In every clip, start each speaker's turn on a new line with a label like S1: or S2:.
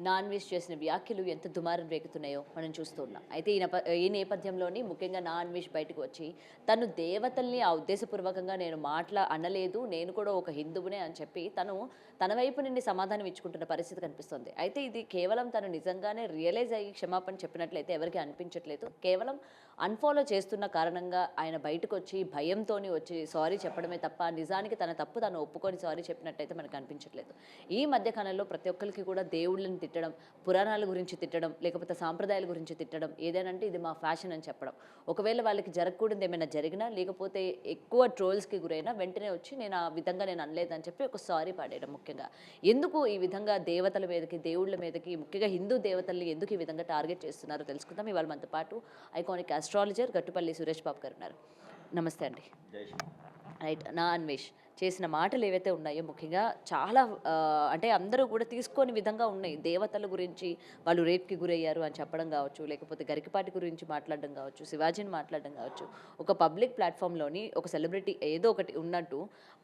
S1: Non veg చేసిన వ్యాఖ్యలు ఎంత దుమారం రేగుతున్నాయో మనం చూస్తూ ఉన్నాం. అయితే ఈ నేపథ్యంలోని ముఖ్యంగా నాన్‌వెజ్ బయటకు వచ్చి తను దేవతల్ని ఆ ఉద్దేశపూర్వకంగా నేను అనలేదు. నేను కూడా ఒక హిందువునే అని చెప్పి తన వైపు నుండి సమాధానం ఇచ్చుకుంటున్న పరిస్థితి కనిపిస్తుంది. అయితే ఇది కేవలం తను నిజంగానే రియలైజ్ అయ్యి క్షమాపణ చెప్పినట్లయితే ఎవరికీ అనిపించట్లేదు. కేవలం అన్‌ఫాలో చేస్తున్న కారణంగా ఆయన బయటకొచ్చి భయంతోని వచ్చి సారీ చెప్పడమే తప్ప నిజానికి తన తప్పు తను ఒప్పుకొని సారీ చెప్పినట్టయితే మనకు అనిపించట్లేదు. ఈ మధ్య కాలంలో ప్రతి ఒక్కరికి కూడా దేవుళ్ళని తిట్టడం, పురాణాల గురించి తిట్టడం, లేకపోతే సాంప్రదాయాల గురించి తిట్టడం, ఏదేనంటే ఇది మా ఫ్యాషన్ అని చెప్పడం. ఒకవేళ వాళ్ళకి జరగకూడనిది ఏమైనా జరిగినా, లేకపోతే ఎక్కువ ట్రోల్స్‌కి గురైనా వెంటనే వచ్చి నేను ఆ విధంగా నేను అనలేదని చెప్పి ఒక సారీ పాడేయడం ముఖ్యంగా. ఎందుకు ఈ విధంగా దేవతల మీదకి, దేవుళ్ళ మీదకి, ముఖ్యంగా హిందూ దేవతల్ని ఎందుకు ఈ విధంగా టార్గెట్ చేస్తున్నారో తెలుసుకుందాం. ఇవాళ మనతో పాటు ఐకానిక్ ఆస్ట్రాలజర్ గట్టుపల్లి సురేష్ బాబు గారు ఉన్నారు. నమస్తే అండి. రైట్. నా అన్వేష్ చేసిన మాటలు ఏవైతే ఉన్నాయో ముఖ్యంగా చాలా అంటే అందరూ కూడా తీసుకోని విధంగా ఉన్నాయి. దేవతల గురించి వాళ్ళు రేప్‌కి గురయ్యారు అని చెప్పడం కావచ్చు, లేకపోతే గరికపాటి గురించి మాట్లాడడం కావచ్చు, శివాజీని మాట్లాడడం కావచ్చు. ఒక పబ్లిక్ ప్లాట్‌ఫామ్‌లోని ఒక సెలబ్రిటీ ఏదో ఒకటి ఉన్నట్టు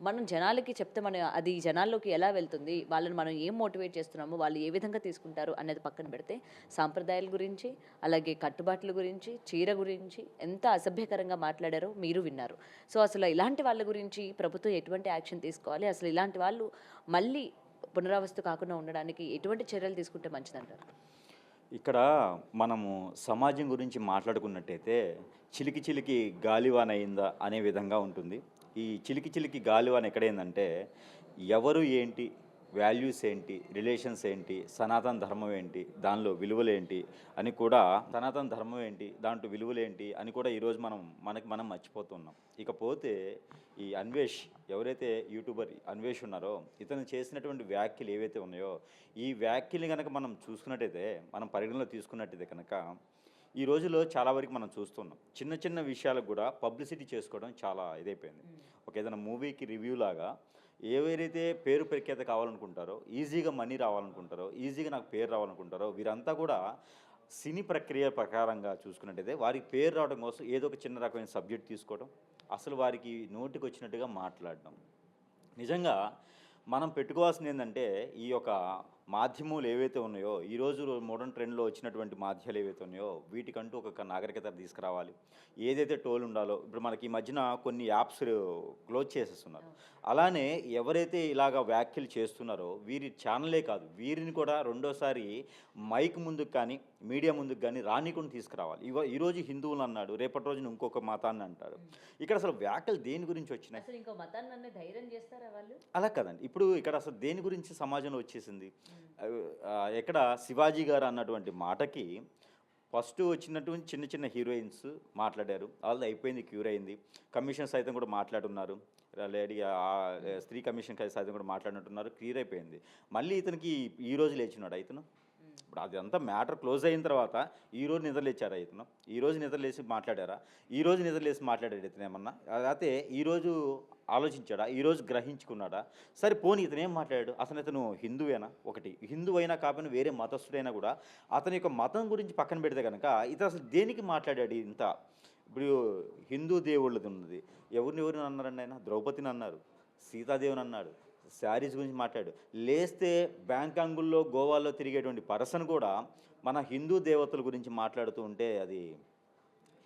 S1: మనం జనాలకి చెప్తే అది జనాల్లోకి ఎలా వెళ్తుంది, వాళ్ళని మనం ఏం మోటివేట్ చేస్తున్నాము, వాళ్ళు ఏ విధంగా తీసుకుంటారు అనేది పక్కన పెడితే సాంప్రదాయాల గురించి, అలాగే కట్టుబాట్ల గురించి, చీర గురించి ఎంత అసభ్యకరంగా మాట్లాడారో మీరు విన్నారు. సో అసలు ఇలాంటి వాళ్ళ గురించి ప్రభుత్వం ఎటువంటి యాక్షన్ తీసుకోవాలి, అసలు ఇలాంటి వాళ్ళు మళ్ళీ పునరావస్తు కాకుండా ఉండడానికి ఎటువంటి చర్యలు తీసుకుంటే మంచిదంటారు?
S2: ఇక్కడ మనము సమాజం గురించి మాట్లాడుకున్నట్టయితే చిలికి చిలికి గాలివాన అయిందా అనే విధంగా ఉంటుంది. ఈ చిలికి చిలికి గాలివాన ఎక్కడైందంటే ఎవరు ఏంటి, వాల్యూస్ ఏంటి, రిలేషన్స్ ఏంటి, సనాతన ధర్మం ఏంటి, దానిలో విలువలేంటి అని కూడా సనాతన ధర్మం ఏంటి, దాంట్లో విలువలేంటి అని కూడా ఈరోజు మనం మర్చిపోతున్నాం. ఇకపోతే ఈ అన్వేష్ ఎవరైతే యూట్యూబర్ అన్వేష్ ఉన్నారో ఇతను చేసినటువంటి వ్యాఖ్యలు ఏవైతే ఉన్నాయో ఈ వ్యాఖ్యలు కనుక మనం చూసుకున్నట్టయితే, మనం పరిగణలో తీసుకున్నట్టయితే కనుక ఈ రోజుల్లో చాలా వరకు మనం చూస్తున్నాం. చిన్న చిన్న విషయాలకు కూడా పబ్లిసిటీ చేసుకోవడం చాలా ఇదైపోయింది. ఒక ఏదైనా మూవీకి రివ్యూ లాగా ఎవరైతే పేరు ప్రఖ్యాత కావాలనుకుంటారో, ఈజీగా మనీ రావాలనుకుంటారో, ఈజీగా నాకు పేరు రావాలనుకుంటారో వీరంతా కూడా సినీ ప్రక్రియ ప్రకారంగా చూసుకున్నట్టయితే వారికి పేరు రావడం కోసం ఏదో ఒక చిన్న రకమైన సబ్జెక్ట్ తీసుకోవడం, అసలు వారికి నోటికి వచ్చినట్టుగా మాట్లాడడం. నిజంగా మనం పెట్టుకోవాల్సింది ఏంటంటే ఈ యొక్క మాధ్యమాలు ఏవైతే ఉన్నాయో ఈరోజు మోడర్న్ ట్రెండ్లో వచ్చినటువంటి మాధ్యాలు ఏవైతే ఉన్నాయో వీటికంటూ ఒక నాగరికత తీసుకురావాలి. ఏదైతే టోల్ ఉండాలో ఇప్పుడు మనకి ఈ మధ్యన కొన్ని యాప్స్ క్లోజ్ చేసేస్తున్నారు. అలానే ఎవరైతే ఇలాగ వ్యాఖ్యలు చేస్తున్నారో వీరి ఛానలే కాదు, వీరిని కూడా రెండోసారి మైక్ ముందుకు కానీ మీడియా ముందుకు కానీ రానికుండా తీసుకురావాలి. ఈరోజు హిందువులు అన్నాడు, రేపటి రోజున ఇంకొక మతాన్ని అంటాడు. ఇక్కడ అసలు వ్యాఖ్యలు దేని గురించి వచ్చినాయి? అలా కదండి. ఇప్పుడు ఇక్కడ అసలు దేని గురించి సమాజంలో వచ్చేసింది? ఎక్కడ శివాజీ గారు అన్నటువంటి మాటకి ఫస్ట్ వచ్చినటువంటి చిన్న చిన్న హీరోయిన్స్ మాట్లాడారు, వాళ్ళది అయిపోయింది, క్యూర్ అయింది. కమిషన్ సైతం కూడా మాట్లాడున్నారు, లేడీ స్త్రీ కమిషన్ సైతం కూడా మాట్లాడినట్టున్నారు, క్లియర్ అయిపోయింది. మళ్ళీ ఇతనికి ఈ రోజు లేచినాడు ఇతను. ఇప్పుడు అదంతా మ్యాటర్ క్లోజ్ అయిన తర్వాత ఈరోజు నిద్రలేచారా ఇతను? ఈరోజు నిద్రలేసి మాట్లాడారా? ఈరోజు నిద్రలేసి మాట్లాడాడు ఇతను ఏమన్నా? అయితే ఈరోజు ఆలోచించాడా? ఈరోజు గ్రహించుకున్నాడా? సరే పోనీ ఇతను ఏం మాట్లాడాడు? అసలు ఇతను హిందువేనా? ఒకటి హిందువు అయినా కాకపోయినా వేరే మతస్థుడైనా కూడా అతని యొక్క మతం గురించి పక్కన పెడితే కనుక ఇతను అసలు దేనికి మాట్లాడాడు ఇంత? ఇప్పుడు హిందూ దేవుళ్ళది ఉన్నది, ఎవరిని అన్నారండి ఆయన? ద్రౌపదిని అన్నారు, సీతాదేవిని అన్నాడు, శారీస్ గురించి మాట్లాడు. లేస్తే బ్యాంకాంగుల్లో గోవాలో తిరిగేటువంటి పర్సన్ కూడా మన హిందూ దేవతల గురించి మాట్లాడుతూ ఉంటే అది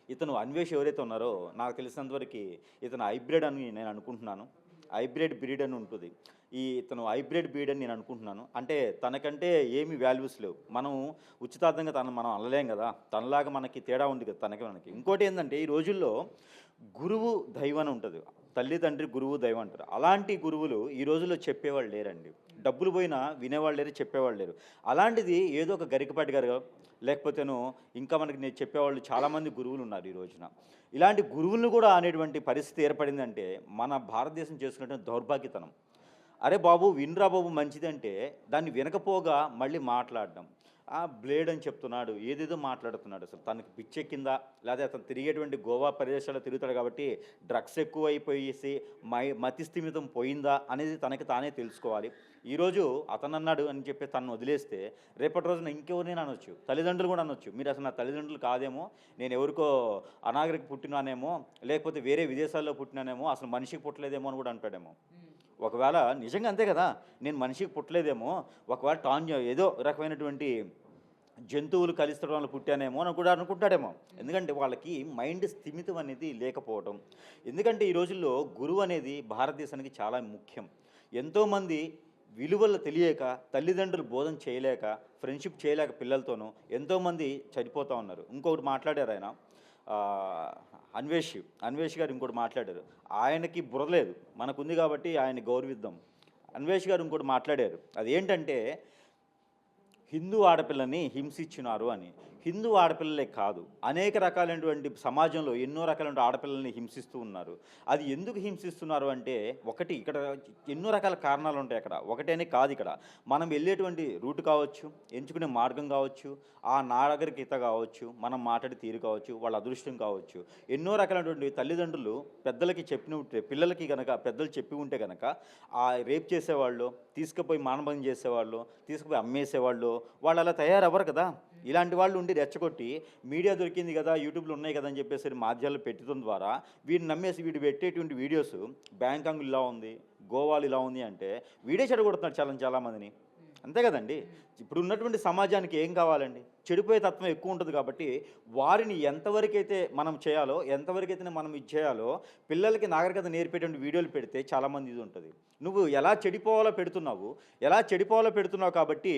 S2: ఇతను అన్వేష్ ఎవరైతే ఉన్నారో నాకు తెలిసినంతవరకు ఇతను హైబ్రిడ్ అని నేను అనుకుంటున్నాను. హైబ్రిడ్ బ్రీడ్ అని ఉంటుంది. ఇతను హైబ్రిడ్ బ్రీడ్ అని నేను అనుకుంటున్నాను. అంటే తనకంటే ఏమి వాల్యూస్ లేవు. మనం ఉచితార్థంగా మనం అనలేం కదా, తనలాగా మనకి తేడా ఉంది కదా మనకి. ఇంకోటి ఏంటంటే ఈ రోజుల్లో గురువు దైవం అని ఉంటుంది, తల్లిదండ్రి గురువు దైవం అంటారు. అలాంటి గురువులు ఈ రోజుల్లో చెప్పేవాళ్ళు లేరండి. డబ్బులు పోయినా వినేవాళ్ళు లేరు, చెప్పేవాళ్ళు లేరు. అలాంటిది ఏదో ఒక గరికపాటి గారు లేకపోతేనో ఇంకా మనకి నేను చెప్పేవాళ్ళు చాలామంది గురువులు ఉన్నారు ఈ రోజున. ఇలాంటి గురువులను కూడా అనేటువంటి పరిస్థితి ఏర్పడిందంటే మన భారతదేశం చేసుకున్నటువంటి దౌర్భాగ్యతనం. అరే బాబు వినరా బాబు మంచిదంటే దాన్ని వినకపోగా మళ్ళీ మాట్లాడడం, బ్లేడ్ అని చెప్తున్నాడు, ఏదేదో మాట్లాడుతున్నాడు. అసలు తనకి పిచ్చెక్కిందా, లేదా అతను తిరిగేటువంటి గోవా ప్రదేశాల్లో తిరుగుతాడు కాబట్టి డ్రగ్స్ ఎక్కువైపోయేసి మతి స్థిమితం పోయిందా అనేది తనకి తానే తెలుసుకోవాలి. ఈరోజు అతను అన్నాడు అని చెప్పి తను వదిలేస్తే రేపటి రోజున ఇంకెవరినైనా అనొచ్చు, తల్లిదండ్రులు కూడా అనొచ్చు, మీరు అసలు నా తల్లిదండ్రులు కాదేమో, నేను ఎవరికో అనాగరికి పుట్టినానేమో, లేకపోతే వేరే విదేశాల్లో పుట్టినానేమో, అసలు మనిషికి పుట్టలేదేమో అని కూడా అంటాడేమో. ఒకవేళ నిజంగా అంతే కదా, నేను మనిషికి పుట్టలేదేమో, ఒకవేళ ఏదో రకమైనటువంటి జంతువులు కలిస్తడం వల్ల పుట్టానేమో అని కూడా అనుకుంటాడేమో. ఎందుకంటే వాళ్ళకి మైండ్ స్థిమితం అనేది లేకపోవటం. ఎందుకంటే ఈ రోజుల్లో గురువు అనేది భారతదేశానికి చాలా ముఖ్యం. ఎంతోమంది విలువలు తెలియక, తల్లిదండ్రులు బోధన చేయలేక, ఫ్రెండ్షిప్ చేయలేక పిల్లలతోనూ ఎంతోమంది చనిపోతూ ఉన్నారు. ఇంకొకటి మాట్లాడారు ఆయన, అన్వేష్ గారు ఇంకోటి మాట్లాడారు. ఆయనకి బుర్రలేదు, మనకుంది కాబట్టి ఆయన్ని గౌరవిద్దాం. అన్వేష్ గారు ఇంకోటి మాట్లాడారు, అదేంటంటే హిందూ ఆడపిల్లని హింసించినారు అని. హిందూ ఆడపిల్లలే కాదు, అనేక రకాలైనటువంటి సమాజంలో ఎన్నో రకాలైన ఆడపిల్లల్ని హింసిస్తూ ఉన్నారు. అది ఎందుకు హింసిస్తున్నారు అంటే, ఒకటి ఇక్కడ ఎన్నో రకాల కారణాలు ఉంటాయి. అక్కడ ఒకటేనే కాదు, ఇక్కడ మనం వెళ్ళేటువంటి రూట్ కావచ్చు, ఎంచుకునే మార్గం కావచ్చు, ఆ నాగరికత కావచ్చు, మనం మాట్లాడే తీరు కావచ్చు, వాళ్ళ అదృష్టం కావచ్చు. ఎన్నో రకాలైనటువంటి తల్లిదండ్రులు పెద్దలకి చెప్పిన ఉంటే, పిల్లలకి కనుక పెద్దలు చెప్పి ఉంటే కనుక ఆ రేప్ చేసేవాళ్ళు, తీసుకుపోయి మానభంగం చేసేవాళ్ళు, తీసుకుపోయి అమ్మేసేవాళ్ళు, వాళ్ళు అలా తయారవ్వరు కదా. ఇలాంటి వాళ్ళు ఉండి రెచ్చగొట్టి మీడియా దొరికింది కదా, యూట్యూబ్లో ఉన్నాయి కదా అని చెప్పేసి మాధ్యమాలు పెట్టడం ద్వారా వీడిని నమ్మేసి వీడు పెట్టేటువంటి వీడియోస్ బ్యాంకాంగ్ ఇలా ఉంది, గోవాలు ఇలా ఉంది అంటే వీడే చెడగొడుతున్నాడు చాలామందిని. అంతే కదండి. ఇప్పుడు ఉన్నటువంటి సమాజానికి ఏం కావాలండి? చెడిపోయే తత్వం ఎక్కువ ఉంటుంది కాబట్టి వారిని ఎంతవరకైతే మనం చేయాలో, ఎంతవరకైతే మనం ఇది చేయాలో, పిల్లలకి నాగరికత నేర్పేటువంటి వీడియోలు పెడితే చాలామంది ఇది ఉంటుంది. నువ్వు ఎలా చెడిపోవాలో పెడుతున్నావు కాబట్టి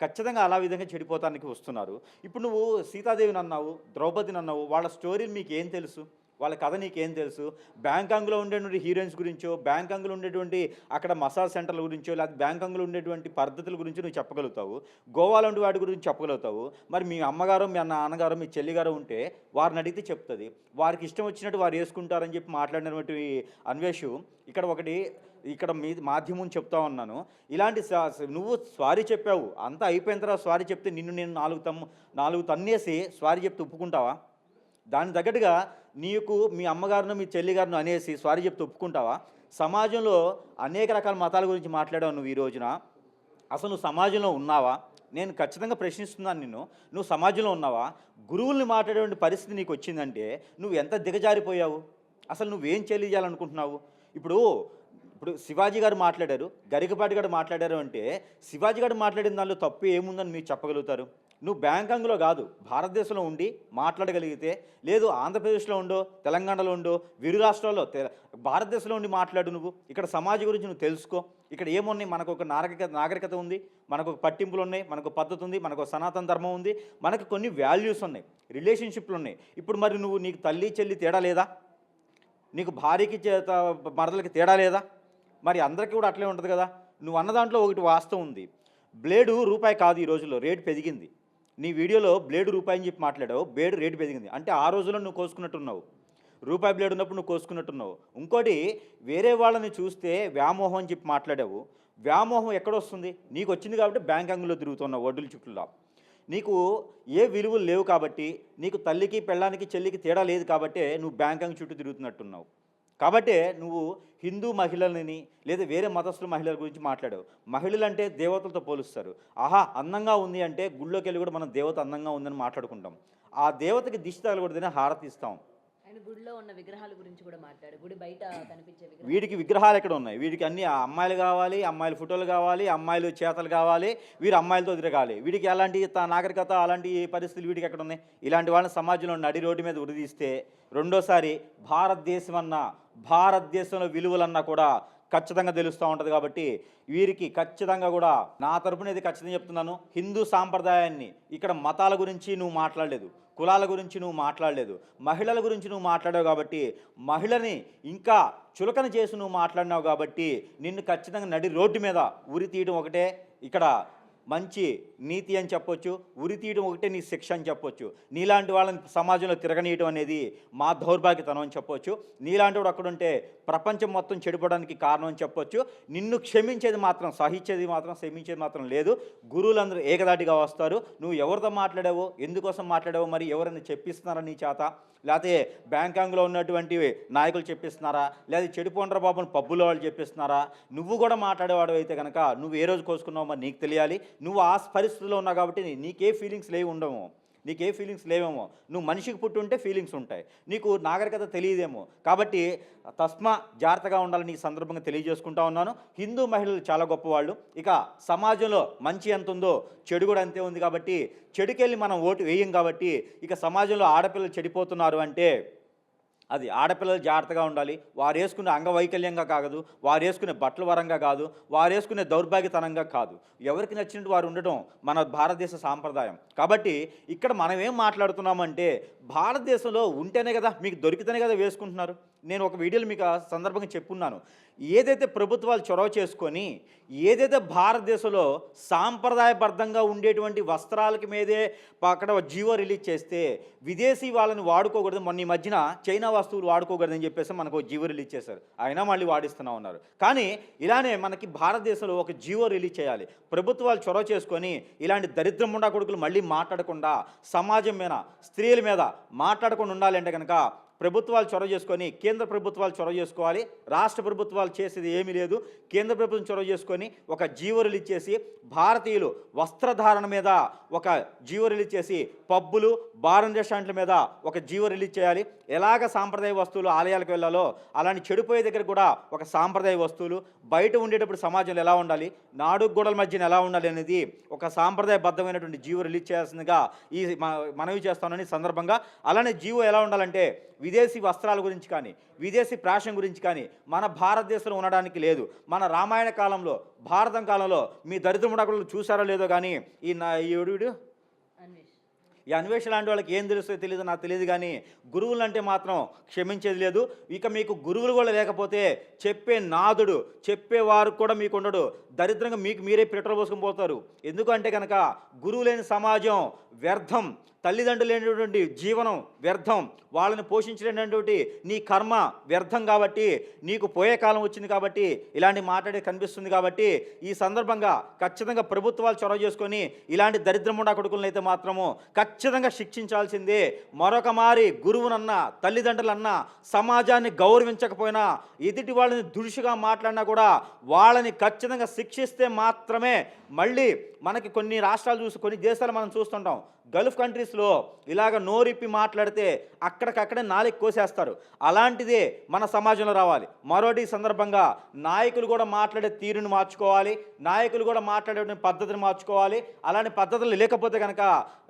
S2: ఖచ్చితంగా అలా విధంగా చెడిపోతానికి వస్తున్నారు. ఇప్పుడు నువ్వు సీతాదేవిని అన్నావు, ద్రౌపదిని అన్నావు, వాళ్ళ స్టోరీలు మీకు ఏం తెలుసు? వాళ్ళ కథ నీకేం తెలుసు? బ్యాంకాంగ్లో ఉండేటువంటి హీరోయిన్స్ గురించో, బ్యాంకాంగ్లో ఉండేటువంటి అక్కడ మసాజ్ సెంటర్ల గురించో, లేకపోతే బ్యాంకాంగ్లో ఉండేటువంటి పద్ధతుల గురించి నువ్వు చెప్పగలుగుతావు, గోవాలో ఉండే వాటి గురించి చెప్పగలుగుతావు. మరి మీ అమ్మగారు, మీ నాన్నగారు, మీ చెల్లిగారు ఉంటే వారిని అడిగితే చెప్తుంది. వారికి ఇష్టం వచ్చినట్టు వారు వేసుకుంటారని చెప్పి మాట్లాడినటువంటి అన్వేషు ఇక్కడ మీ మాధ్యమం చెప్తా ఉన్నాను. ఇలాంటి నువ్వు సారీ చెప్పావు, అంతా అయిపోయిన తర్వాత సారీ చెప్తే నేను నాలుగు తన్నేసి సారీ చెప్తే ఒప్పుకుంటావా? దాని తగ్గట్టుగా నీకు మీ అమ్మగారును, మీ చెల్లిగారును అనేసి సారీ చెప్తే ఒప్పుకుంటావా? సమాజంలో అనేక రకాల మతాల గురించి మాట్లాడావు నువ్వు ఈ రోజున. అసలు నువ్వు సమాజంలో ఉన్నావా? నేను ఖచ్చితంగా ప్రశ్నిస్తున్నాను నిన్ను. నువ్వు సమాజంలో ఉన్నావా? గురువుల్ని మాట్లాడేటువంటి పరిస్థితి నీకు వచ్చిందంటే నువ్వు ఎంత దిగజారిపోయావు? అసలు నువ్వేం తెలియజేయాలనుకుంటున్నావు? ఇప్పుడు శివాజీ గారు మాట్లాడారు, గరికపాటి గారు మాట్లాడారు అంటే శివాజీ గారు మాట్లాడిన దానిలో తప్పు ఏముందని మీరు చెప్పగలుగుతారు? నువ్వు బ్యాంకాంగ్లో కాదు, భారతదేశంలో ఉండి మాట్లాడగలిగితే, లేదు ఆంధ్రప్రదేశ్లో ఉండో, తెలంగాణలో ఉండో, విరు రాష్ట్రాల్లో భారతదేశంలో ఉండి మాట్లాడు. నువ్వు ఇక్కడ సమాజం గురించి నువ్వు తెలుసుకో. ఇక్కడ ఏమున్నాయి? మనకు ఒక నాగరికత ఉంది, మనకు ఒక పట్టింపులు ఉన్నాయి, మనకు పద్ధతి ఉంది, మనకు సనాతన ధర్మం ఉంది, మనకు కొన్ని వాల్యూస్ ఉన్నాయి, రిలేషన్షిప్లు ఉన్నాయి. ఇప్పుడు మరి నీకు తల్లి చెల్లి తేడా లేదా? నీకు భార్యకి మరదలకి తేడా లేదా? మరి అందరికీ కూడా అట్లే ఉంటుంది కదా. నువ్వు అన్న దాంట్లో ఒకటి వాస్తవం ఉంది. బ్లేడు రూపాయి కాదు, ఈ రోజుల్లో రేటు పెరిగింది. నీ వీడియోలో బ్లేడు రూపాయి అని చెప్పి మాట్లాడావు, బ్లేడు రేటు పెరిగింది అంటే ఆ రోజుల్లో నువ్వు కోసుకున్నట్టున్నావు. రూపాయి బ్లేడ్ ఉన్నప్పుడు నువ్వు కోసుకున్నట్టున్నావు. ఇంకోటి, వేరే వాళ్ళని చూస్తే వ్యామోహం అని చెప్పి మాట్లాడావు. వ్యామోహం ఎక్కడొస్తుంది? నీకు వచ్చింది కాబట్టి బ్యాంకాంగ్లో తిరుగుతున్నావు ఒడ్డుల చుట్టూలా. నీకు ఏ విలువలు లేవు కాబట్టి, నీకు తల్లికి పెళ్ళానికి చెల్లికి తేడా లేదు కాబట్టే నువ్వు బ్యాంకాంగ్ చుట్టూ తిరుగుతున్నట్టున్నావు. కాబట్టే నువ్వు హిందూ మహిళలని లేదా వేరే మతస్థుల మహిళల గురించి మాట్లాడావు. మహిళలు అంటే దేవతలతో పోలుస్తారు. ఆహా అందంగా ఉంది అంటే గుళ్ళోకి వెళ్ళి కూడా మనం దేవత అందంగా ఉందని మాట్లాడుకుంటాం. ఆ దేవతకి దిష్టి తగలకూడదని హారతి ఇస్తాం.
S1: గుడిలో ఉన్న విగ్రహాల గురించి కూడా మాట్లాడు. గుడి బయట కనిపించే
S2: వీడికి విగ్రహాలు ఎక్కడ ఉన్నాయి? వీడికి అన్ని అమ్మాయిలు కావాలి, అమ్మాయిల ఫోటోలు కావాలి, అమ్మాయిలు చేతలు కావాలి, వీరు అమ్మాయిలతో తిరగాలి. వీడికి అలాంటి నాగరికత, అలాంటి పరిస్థితులు వీడికి ఎక్కడ ఉన్నాయి? ఇలాంటి వాళ్ళని సమాజంలో నడి రోడ్డు మీద ఉరిదీస్తే రెండోసారి భారతదేశంలో విలువలన్నా కూడా ఖచ్చితంగా తెలుస్తూ ఉంటుంది. కాబట్టి వీరికి ఖచ్చితంగా కూడా నా తరపున ఇది ఖచ్చితంగా చెప్తున్నాను. హిందూ సాంప్రదాయాన్ని, ఇక్కడ మతాల గురించి నువ్వు మాట్లాడలేదు, కులాల గురించి నువ్వు మాట్లాడలేదు, మహిళల గురించి నువ్వు మాట్లాడావు కాబట్టి, మహిళని ఇంకా చులకన చేసి నువ్వు మాట్లాడినావు కాబట్టి నిన్ను ఖచ్చితంగా నడి రోడ్డు మీద ఉరి తీయడం ఒకటే ఇక్కడ మంచి నీతి అని చెప్పొచ్చు, ఉరి తీయడం ఒకటే నీ శిక్ష అని చెప్పొచ్చు. నీలాంటి వాళ్ళని సమాజంలో తిరగనీయడం అనేది మా దౌర్భాగ్యతనం అని చెప్పొచ్చు. నీలాంటి వాడు అక్కడుంటే ప్రపంచం మొత్తం చెడిపోవడానికి కారణం అని చెప్పొచ్చు. నిన్ను క్షమించేది మాత్రం, క్షమించేది మాత్రం లేదు. గురువులందరూ ఏకదాటిగా వస్తారు. నువ్వు ఎవరితో మాట్లాడావో, ఎందుకోసం మాట్లాడావో, మరి ఎవరైనా చెప్పిస్తున్నారా నీ చేత? లేకపోతే బ్యాంకాంగ్లో ఉన్నటువంటి నాయకులు చెప్పిస్తున్నారా? లేదా చెడిపోండ్ర బాబుని పబ్బులో వాళ్ళు చెప్పిస్తున్నారా? నువ్వు కూడా మాట్లాడేవాడు అయితే కనుక నువ్వు ఏ రోజు కోసుకున్నావు మరి నీకు తెలియాలి. నువ్వు ఆ పరిస్థితిలో ఉన్నావు కాబట్టి నీకే ఫీలింగ్స్ లేవు ఉండవు. నీకు ఏ ఫీలింగ్స్ లేవేమో, నువ్వు మనిషికి పుట్టి ఉంటే ఫీలింగ్స్ ఉంటాయి, నీకు నాగరికత తెలియదేమో. కాబట్టి తస్మా జాగ్రత్తగా ఉండాలని ఈ సందర్భంగా తెలియజేసుకుంటా ఉన్నాను. హిందూ మహిళలు చాలా గొప్పవాళ్ళు. ఇక సమాజంలో మంచి ఎంత ఉందో చెడు కూడా అంతే ఉంది. కాబట్టి చెడుకెళ్ళి మనం ఓటు వేయం. కాబట్టి ఇక సమాజంలో ఆడపిల్లలు చెడిపోతున్నారు అంటే అది ఆడపిల్లలు జాగ్రత్తగా ఉండాలి. వారు వేసుకునే అంగవైకల్యంగా కాదు, వారు వేసుకునే బట్టల వరంగా కాదు, వారు వేసుకునే దౌర్భాగ్యతనంగా కాదు, ఎవరికి నచ్చినట్టు వారు ఉండటం మన భారతదేశ సాంప్రదాయం. కాబట్టి ఇక్కడ మనం ఏం మాట్లాడుతున్నామంటే భారతదేశంలో ఉంటేనే కదా, మీకు దొరికితేనే కదా వేసుకుంటున్నారు. నేను ఒక వీడియోలో మీకు ఆ సందర్భంగా చెప్పున్నాను. ఏదైతే ప్రభుత్వాలు చొరవ చేసుకొని ఏదైతే భారతదేశంలో సాంప్రదాయబద్ధంగా ఉండేటువంటి వస్త్రాలకి మీదే అక్కడ జీవో రిలీజ్ చేస్తే విదేశీ వాళ్ళని వాడుకోకూడదు, మొన్న ఈ మధ్యన చైనా వస్తువులు వాడుకోకూడదని చెప్పేసి మనకు జీవో రిలీజ్ చేశారు. అయినా మళ్ళీ వాడిస్తూనే ఉన్నారు. కానీ ఇలానే మనకి భారతదేశంలో ఒక జీవో రిలీజ్ చేయాలి. ప్రభుత్వాలు చొరవ చేసుకొని ఇలాంటి దరిద్రం ఉండా కొడుకులు మళ్ళీ మాట్లాడకుండా, సమాజం మీద స్త్రీల మీద మాట్లాడకుండా ఉండాలంటే కనుక ప్రభుత్వాలు చొరవ చేసుకొని, కేంద్ర ప్రభుత్వాలు చొరవ చేసుకోవాలి. రాష్ట్ర ప్రభుత్వాలు చేసేది ఏమీ లేదు. కేంద్ర ప్రభుత్వం చొరవ చేసుకొని ఒక జీవో రిలీజ్ చేసి భారతీయులు వస్త్రధారణ మీద ఒక జీవో రిలీజ్ చేసి పబ్బులు, బార్ అండ్ రెస్టారెంట్ల మీద ఒక జీవో రిలీజ్ చేయాలి. ఎలాగ సాంప్రదాయ వస్తువులు ఆలయాలకు వెళ్ళాలో అలాంటి చెడిపోయే దగ్గర కూడా ఒక సాంప్రదాయ వస్తువులు బయట ఉండేటప్పుడు సమాజంలో ఎలా ఉండాలి, నాడు గోడల మధ్యన ఎలా ఉండాలి అనేది ఒక సాంప్రదాయబద్ధమైనటువంటి జీవో రిలీజ్ చేయాల్సిందిగా ఈ మనవి చేస్తానని సందర్భంగా. అలానే జీవో ఎలా ఉండాలంటే విదేశీ వస్త్రాల గురించి కానీ, విదేశీ ఫ్యాషన్ గురించి కానీ మన భారతదేశంలో ఉండడానికి లేదు. మన రామాయణ కాలంలో, భారతం కాలంలో మీ దరిద్రముడకులు చూసారో లేదో కానీ ఈ అన్వేషణ లాంటి వాళ్ళకి ఏం తెలుస్తుందో తెలియదు, నాకు తెలియదు. కానీ గురువులు అంటే మాత్రం క్షమించేది లేదు. ఇక మీకు గురువులు కూడా లేకపోతే చెప్పే నాదుడు, చెప్పేవారు కూడా మీకు ఉండడు. దరిద్రంగా మీకు మీరే పెట్రోల్ పోసుకొని పోతారు. ఎందుకంటే కనుక గురువు లేని సమాజం వ్యర్థం, తల్లిదండ్రులు లేనటువంటి జీవనం వ్యర్థం, వాళ్ళని పోషించలేనటువంటి నీ కర్మ వ్యర్థం. కాబట్టి నీకు పోయే కాలం వచ్చింది. కాబట్టి ఇలాంటి మాట్లాడే కనిపిస్తుంది. కాబట్టి ఈ సందర్భంగా ఖచ్చితంగా ప్రభుత్వాలు చొరవ చేసుకొని ఇలాంటి దరిద్రముండా కొడుకులను అయితే మాత్రము ఖచ్చితంగా శిక్షించాల్సిందే. మరొక మారి గురువునన్నా, తల్లిదండ్రులన్నా, సమాజాన్ని గౌరవించకపోయినా, ఎదుటి వాళ్ళని దురుసుగా మాట్లాడినా కూడా వాళ్ళని ఖచ్చితంగా శిక్షిస్తే మాత్రమే మళ్ళీ మనకి కొన్ని రాష్ట్రాలు చూసి, కొన్ని దేశాలు మనం చూస్తుంటాం. గల్ఫ్ కంట్రీస్లో ఇలాగ నోరిప్పి మాట్లాడితే అక్కడికక్కడే నాలుగు కోసేస్తారు. అలాంటిదే మన సమాజంలో రావాలి. మరోటి సందర్భంగా నాయకులు కూడా మాట్లాడే తీరుని మార్చుకోవాలి, నాయకులు కూడా మాట్లాడే పద్ధతిని మార్చుకోవాలి. అలాంటి పద్ధతులు లేకపోతే కనుక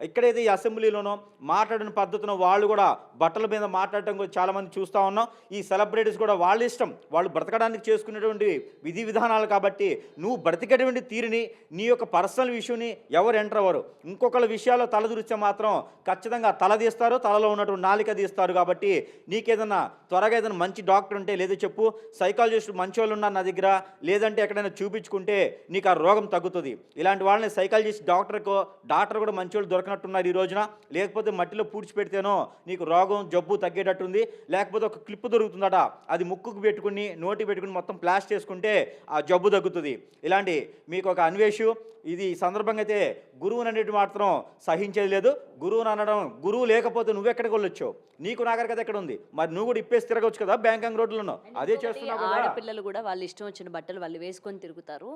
S2: ఇక్కడైతే ఈ అసెంబ్లీలోనో మాట్లాడిన పద్ధతిలో వాళ్ళు కూడా బట్టల మీద మాట్లాడటం కూడా చాలామంది చూస్తూ ఉన్నాం. ఈ సెలబ్రిటీస్ కూడా వాళ్ళ ఇష్టం, వాళ్ళు బ్రతకడానికి చేసుకునేటువంటి విధి విధానాలు. కాబట్టి నువ్వు బ్రతికేటువంటి తీరుని, నీ యొక్క పర్సనల్ విషయాన్ని ఎవరు ఎంటర్ అవ్వరు. ఇంకొకళ్ళ విషయాల్లో తలదూరిస్తే మాత్రం ఖచ్చితంగా తల తీస్తారు, తలలో ఉన్నటువంటి నాలిక తీస్తారు. కాబట్టి నీకేదన్నా త్వరగా ఏదైనా మంచి డాక్టర్ ఉంటే లేదా చెప్పు, సైకాలజిస్ట్ మంచి వాళ్ళు ఉన్నారు నా దగ్గర, లేదంటే ఎక్కడైనా చూపించుకుంటే నీకు ఆ రోగం తగ్గుతుంది. ఇలాంటి వాళ్ళని సైకాలజిస్ట్ డాక్టర్ కూడా మంచి వాళ్ళు దొరకనట్టున్నారు ఈ రోజున. లేకపోతే మట్టిలో పూడ్చిపెడితేనో నీకు రోగం జబ్బు తగ్గేటట్టుంది. లేకపోతే ఒక క్లిప్ దొరుకుతుందట, అది ముక్కుకు పెట్టుకుని నోటి పెట్టుకుని మొత్తం ప్లాస్ట్ చేసుకుంటే ఆ జబ్బు తగ్గుతుంది. ఇలాంటి మీకు ఒక అన్వేషు ఇది సందర్భంగా అయితే గురువుని అనేటి మాత్రం సహించేది లేదు. గురువుని అనడం, గురువు లేకపోతే నువ్వెక్కడికి వెళ్ళొచ్చావు, నీకు నాగరికత ఎక్కడ ఉంది? మరి నువ్వు కూడా ఇప్పేసి తిరగవచ్చు కదా బ్యాంకాంగ్ రోడ్లలో. అదే చేస్తున్నావు కదా.
S1: ఆడపిల్లలు కూడా వాళ్ళు ఇష్టం వచ్చిన బట్టలు వాళ్ళు వేసుకొని తిరుగుతారు.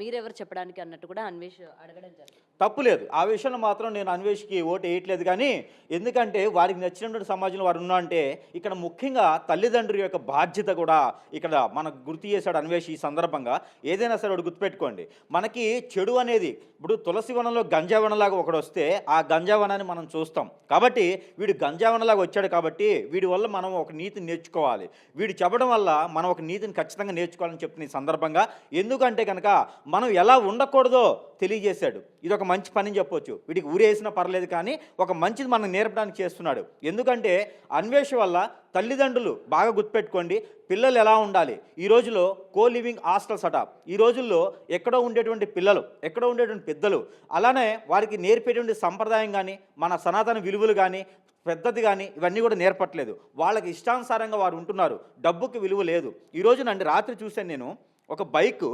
S1: మీరెవరు చెప్పడానికి అన్నట్టు కూడా అన్వేష్ అడగడం జరిగింది.
S2: తప్పు లేదు. ఆ విషయంలో మాత్రం నేను అన్వేష్కి ఓటు వేయట్లేదు. కానీ ఎందుకంటే వారికి నచ్చినటువంటి సమాజంలో వారు ఉన్నా అంటే ఇక్కడ ముఖ్యంగా తల్లిదండ్రుల యొక్క బాధ్యత కూడా ఇక్కడ మనకు గుర్తు చేశాడు అన్వేష్. ఈ సందర్భంగా ఏదైనా సరే వాడు గుర్తుపెట్టుకోండి, మనకి చెడు అనేది ఇప్పుడు తులసి వనంలో గంజావనంలాగా ఒకడు వస్తే ఆ గంజావనాన్ని మనం చూస్తాం. కాబట్టి వీడు గంజావనంలాగా వచ్చాడు. కాబట్టి వీడి వల్ల మనం ఒక నీతిని నేర్చుకోవాలి. వీడు చెప్పడం వల్ల మనం ఒక నీతిని ఖచ్చితంగా నేర్చుకోవాలని చెప్తున్న ఈ సందర్భంగా. ఎందుకంటే కనుక మనం ఎలా ఉండకూడదో తెలియజేశాడు. ఇది ఒక మంచి పని చెప్పొచ్చు. వీడికి ఊరేసినా పర్లేదు, కానీ ఒక మంచిది మనం నేర్పడానికి చేస్తున్నాడు. ఎందుకంటే అన్వేష వల్ల తల్లిదండ్రులు బాగా గుర్తుపెట్టుకోండి, పిల్లలు ఎలా ఉండాలి. ఈ రోజులో కో లివింగ్ హాస్టల్స్ అట. ఈ రోజుల్లో ఎక్కడో ఉండేటువంటి పిల్లలు, ఎక్కడో ఉండేటువంటి పెద్దలు, అలానే వారికి నేర్పేటువంటి సంప్రదాయం కానీ, మన సనాతన విలువలు కానీ, పెద్దది కానీ ఇవన్నీ కూడా నేర్పట్లేదు. వాళ్ళకి ఇష్టానుసారంగా వారు ఉంటున్నారు. డబ్బుకి విలువ లేదు. ఈ రోజునండి రాత్రి చూశాను నేను, ఒక బైకు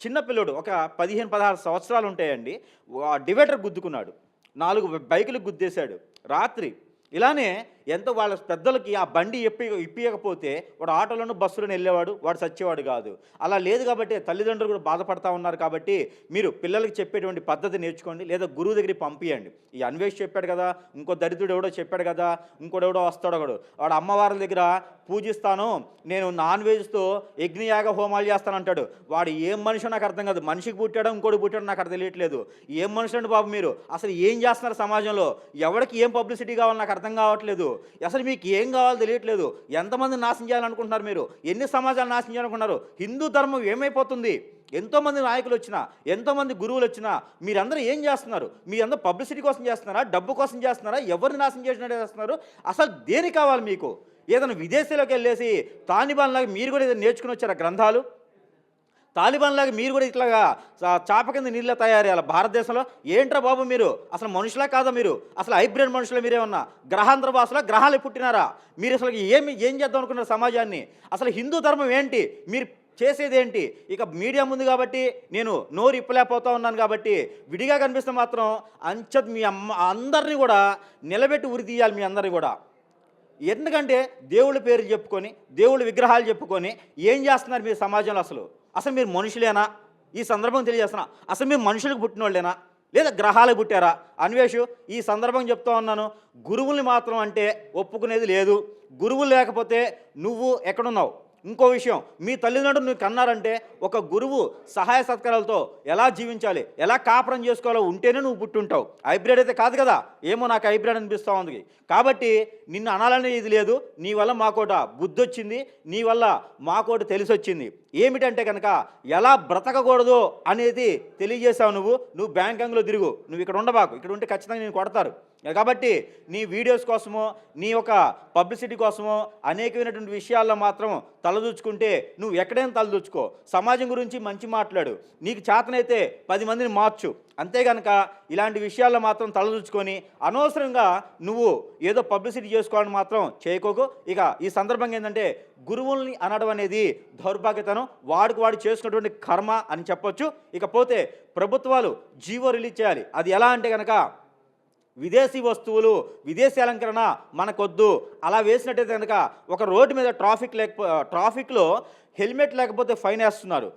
S2: చిన్నపిల్లడు ఒక 15-16 సంవత్సరాలు ఉంటాయండి, డివైడర్ గుద్దుకున్నాడు, 4 బైకులు గుద్దేశాడు రాత్రి. ఇలానే ఎంతో వాళ్ళ పెద్దలకి ఆ బండి ఇప్పియకపోతే వాడు ఆటోలోనూ బస్సులోనే వెళ్ళేవాడు, వాడు చచ్చేవాడు కాదు. అలా లేదు కాబట్టి తల్లిదండ్రులు కూడా బాధపడతా ఉన్నారు. కాబట్టి మీరు పిల్లలకి చెప్పేటువంటి పద్ధతి నేర్చుకోండి, లేదా గురువు దగ్గరికి పంపించండి. ఈ అన్వేష్ చెప్పాడు కదా, ఇంకో దరిద్రుడు ఎవడో చెప్పాడు కదా, ఇంకోడెవడో వస్తాడు ఒకడు, వాడు అమ్మవారి దగ్గర పూజిస్తాను, నేను నాన్ వెజ్తో యజ్ఞయాగ హోమాలు చేస్తానంటాడు. వాడు ఏం మనిషి నాకు అర్థం కాదు. మనిషికి పుట్టాడో ఇంకోటి పుట్టాడో నాకు అర్థం తెలియట్లేదు. ఏం మనుషులండి బాబు మీరు? అసలు ఏం చేస్తున్నారు సమాజంలో? ఎవరికి ఏం పబ్లిసిటీ కావాలో నాకు అర్థం కావట్లేదు. అసలు మీకు ఏం కావాలో తెలియట్లేదు. ఎంతమంది నాశనం చేయాలనుకుంటున్నారు మీరు? ఎన్ని సమాజాలు నాశనం చేయాలనుకుంటున్నారు? హిందూ ధర్మం ఏమైపోతుంది? ఎంతోమంది నాయకులు వచ్చినా, ఎంతోమంది గురువులు వచ్చినా మీరందరూ ఏం చేస్తున్నారు? మీరందరూ పబ్లిసిటీ కోసం చేస్తున్నారా, డబ్బు కోసం చేస్తున్నారా, ఎవరిని నాశనం చేసినట్టు చేస్తున్నారు? అసలు దేనికి కావాలి మీకు? ఏదైనా విదేశీలోకి వెళ్ళేసి తాలిబాన్లాగా మీరు కూడా ఏదైనా నేర్చుకుని వచ్చారా గ్రంథాలు? తాలిబాన్లాగా మీరు కూడా ఇట్లాగా చాప కింద నీళ్ళ తయారయ్యాలి భారతదేశంలో? ఏంట్రా బాబు మీరు? అసలు మనుషులా కాదా మీరు? అసలు హైబ్రిడ్ మనుషులు మీరేమన్నా? గ్రహాంతర వాసులా, గ్రహాలు పుట్టినారా మీరు? అసలు ఏం చేద్దాం అనుకున్నారు సమాజాన్ని? అసలు హిందూ ధర్మం ఏంటి? మీరు చేసేది ఏంటి? ఇక మీడియా ఉంది కాబట్టి నేను నోరు ఇప్పలేకపోతా ఉన్నాను కాబట్టి విడిగా కనిపిస్తే మాత్రం అంచత్ మీ అందరినీ కూడా నిలబెట్టి ఉరి తీయాలి మీ అందరినీ కూడా. ఎందుకంటే దేవుళ్ళ పేరు చెప్పుకొని, దేవుళ్ళ విగ్రహాలు చెప్పుకొని ఏం చేస్తున్నారు మీరు సమాజంలో? అసలు మీరు మనుషులేనా? ఈ సందర్భం తెలియజేస్తున్నా. అసలు మీరు మనుషులకు పుట్టిన వాళ్ళేనా, లేదా గ్రహాలకు పుట్టారా? అన్వేషు, ఈ సందర్భం చెప్తా ఉన్నాను, గురువుల్ని మాత్రం అంటే ఒప్పుకునేది లేదు. గురువులు లేకపోతే నువ్వు ఎక్కడున్నావు? ఇంకో విషయం, మీ తల్లిదండ్రులు నువ్వు కన్నారంటే ఒక గురువు సహాయ సత్కారాలతో ఎలా జీవించాలి, ఎలా కాపురం చేసుకోవాలో ఉంటేనే నువ్వు పుట్టుంటావు. హైబ్రిడ్ అయితే కాదు కదా. ఏమో నాకు హైబ్రిడ్ అనిపిస్తూ ఉంది. కాబట్టి నిన్ను అనాలనే ఇది లేదు. నీ వల్ల మాకోట బుద్ధి వచ్చింది, నీ వల్ల మాకోటి తెలిసి వచ్చింది. ఏమిటంటే కనుక ఎలా బ్రతకకూడదు అనేది తెలియజేసావు. నువ్వు బ్యాంకాంగ్లో తిరుగు, నువ్వు ఇక్కడ ఉండబాకు. ఇక్కడ ఉంటే ఖచ్చితంగా నేను కొడతారు. కాబట్టి నీ వీడియోస్ కోసమో, నీ యొక్క పబ్లిసిటీ కోసమో అనేకమైనటువంటి విషయాల్లో మాత్రం తలదూచుకుంటే నువ్వు ఎక్కడైనా తలదూచుకో. సమాజం గురించి మంచి మాట్లాడు, నీకు చేతనైతే 10 మందిని మార్చు. అంతేగనక ఇలాంటి విషయాల్లో మాత్రం తలదూచుకొని అనవసరంగా నువ్వు ఏదో పబ్లిసిటీ చేసుకోవాలని మాత్రం చేయకోకు. ఇక ఈ సందర్భంగా ఏంటంటే గురువుల్ని అనడం అనేది దౌర్భాగ్యతనం, వాడు చేసుకున్నటువంటి కర్మ అని చెప్పొచ్చు. ఇకపోతే ప్రభుత్వాలు జీవో రిలీజ్ చేయాలి. అది ఎలా అంటే కనుక విదేశీ వస్తువులు, విదేశీ అలంకరణ మనకొద్దు. అలా వేసినట్టయితే కనుక ఒక రోడ్డు మీద ట్రాఫిక్లో హెల్మెట్ లేకపోతే ఫైన్ వేస్తున్నారు,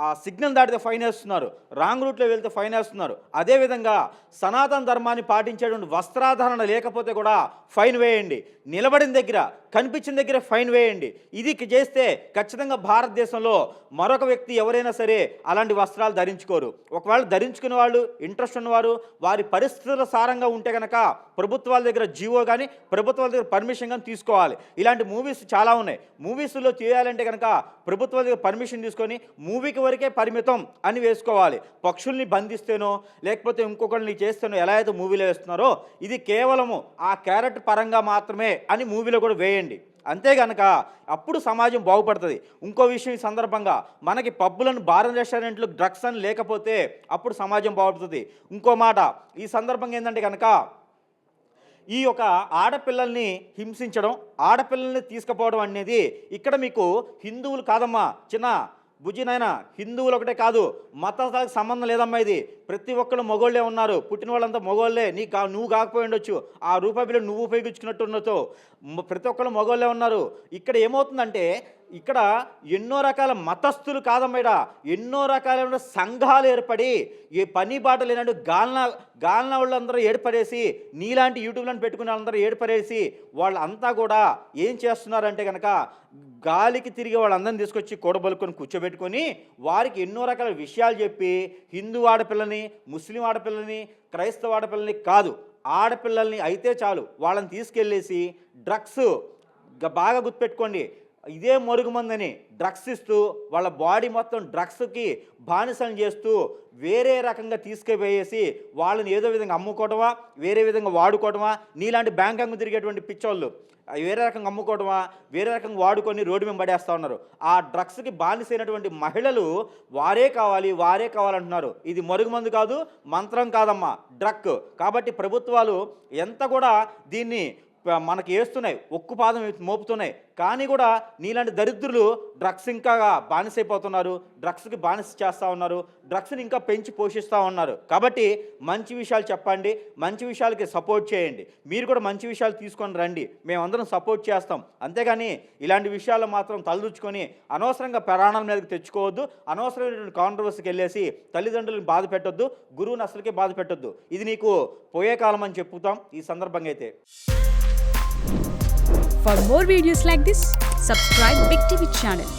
S2: ఆ సిగ్నల్ దాటితే ఫైన్ వేస్తున్నారు, రాంగ్ రూట్లో వెళ్తే ఫైన్ వేస్తున్నారు. అదేవిధంగా సనాతన ధర్మాన్ని పాటించేటువంటి వస్త్రాధారణ లేకపోతే కూడా ఫైన్ వేయండి. నిలబడిన దగ్గర, కనిపించిన దగ్గర ఫైన్ వేయండి. ఇది చేస్తే ఖచ్చితంగా భారతదేశంలో మరొక వ్యక్తి ఎవరైనా సరే అలాంటి వస్త్రాలు ధరించుకోరు. ఒకవేళ ధరించుకునే వాళ్ళు, ఇంట్రెస్ట్ ఉన్నవారు, వారి పరిస్థితుల సారంగా ఉంటే కనుక ప్రభుత్వాల దగ్గర జీవో కానీ, ప్రభుత్వాల దగ్గర పర్మిషన్ కానీ తీసుకోవాలి. ఇలాంటి మూవీస్ చాలా ఉన్నాయి. మూవీస్లో చేయాలంటే కనుక ప్రభుత్వాల దగ్గర పర్మిషన్ తీసుకొని మూవీకి వరకే పరిమితం అని వేసుకోవాలి. పక్షుల్ని బంధిస్తేనో లేకపోతే ఇంకొకరిని చేస్తేనో ఎలా అయితే మూవీలో వేస్తున్నారో ఇది కేవలము ఆ క్యారెక్టర్ పరంగా మాత్రమే అని మూవీలో కూడా వేయండి. అంతేగనక అప్పుడు సమాజం బాగుపడుతుంది. ఇంకో విషయం, ఈ సందర్భంగా మనకి పబ్బులను, బార్ రెస్టారెంట్లు, డ్రగ్స్ అని లేకపోతే అప్పుడు సమాజం బాగుపడుతుంది. ఇంకో మాట ఈ సందర్భంగా ఏంటంటే కనుక ఈ యొక్క ఆడపిల్లల్ని హింసించడం, ఆడపిల్లల్ని తీసుకుపోవడం అనేది ఇక్కడ మీకు హిందువులు కాదమ్మా, చిన్న బుజ్జినైనా హిందువులు ఒకటే కాదు, మతాలకు సంబంధం లేదమ్మా. ఇది ప్రతి ఒక్కరు మగోళ్ళే ఉన్నారు, పుట్టిన వాళ్ళంతా మగోళ్ళే. నువ్వు కాకపోయి ఉండొచ్చు, ఆ రూపాయి బిల్లు నువ్వు ఉపయోగించుకున్నట్టు ఉండొచ్చు, ప్రతి ఒక్కరు మగోళ్ళే ఉన్నారు. ఇక్కడ ఏమవుతుందంటే ఇక్కడ ఎన్నో రకాల మతస్థులు కాదమ్మా, ఎన్నో రకాలైన సంఘాలు ఏర్పడి ఏ పని బాట లేనట్టు గాలిన వాళ్ళందరూ ఏర్పడేసి, నీలాంటి యూట్యూబ్లను పెట్టుకునే వాళ్ళందరూ ఏర్పడేసి వాళ్ళంతా కూడా ఏం చేస్తున్నారంటే కనుక గాలికి తిరిగి వాళ్ళందరినీ తీసుకొచ్చి కూడబలుకొని కూర్చోబెట్టుకొని వారికి ఎన్నో రకాల విషయాలు చెప్పి హిందూ ఆడపిల్లని, ముస్లిం ఆడపిల్లని, క్రైస్తవ ఆడపిల్లని కాదు, ఆడపిల్లల్ని అయితే చాలు వాళ్ళని తీసుకెళ్ళేసి డ్రగ్స్, బాగా గుర్తుపెట్టుకోండి, ఇదే మరుగుమందని డ్రగ్స్ ఇస్తూ వాళ్ళ బాడీ మొత్తం డ్రగ్స్కి బానిసలు చేస్తూ వేరే రకంగా తీసుకుపోయేసి వాళ్ళని ఏదో విధంగా అమ్ముకోవటమా, వేరే విధంగా వాడుకోవటమా, నీలాంటి బ్యాంకాంగ్ తిరిగేటువంటి పిచ్చోళ్ళు వేరే రకంగా అమ్ముకోవటమా, వేరే రకంగా వాడుకొని రోడ్డు మీద పడేస్తూ ఉన్నారు. ఆ డ్రగ్స్కి బానిసైనటువంటి మహిళలు వారే కావాలంటున్నారు. ఇది మరుగుమందు కాదు, మంత్రం కాదమ్మా, డ్రగ్. కాబట్టి ప్రభుత్వాలు ఎంత కూడా దీన్ని మనకి వేస్తున్నాయి, ఒక్కు పాదం మోపుతున్నాయి, కానీ కూడా నీలాంటి దరిద్రులు డ్రగ్స్ ఇంకా బానిసైపోతున్నారు, డ్రగ్స్కి బానిస చేస్తూ ఉన్నారు, డ్రగ్స్ని ఇంకా పెంచి పోషిస్తూ ఉన్నారు. కాబట్టి మంచి విషయాలు చెప్పండి, మంచి విషయాలకి సపోర్ట్ చేయండి. మీరు కూడా మంచి విషయాలు తీసుకొని రండి, మేమందరం సపోర్ట్ చేస్తాం. అంతేగాని ఇలాంటి విషయాలు మాత్రం తలదూచుకొని అనవసరంగా ప్రాణాల మీదకి తెచ్చుకోవద్దు, అనవసరమైనటువంటి కాంట్రవర్సీకి వెళ్ళేసి తల్లిదండ్రులను బాధ పెట్టొద్దు, గురువుని అసలుకే బాధ పెట్టొద్దు. ఇది నీకు పోయే కాలం అని చెప్పుతాం ఈ సందర్భంగా అయితే.
S3: For more videos like this, subscribe Big TV channel.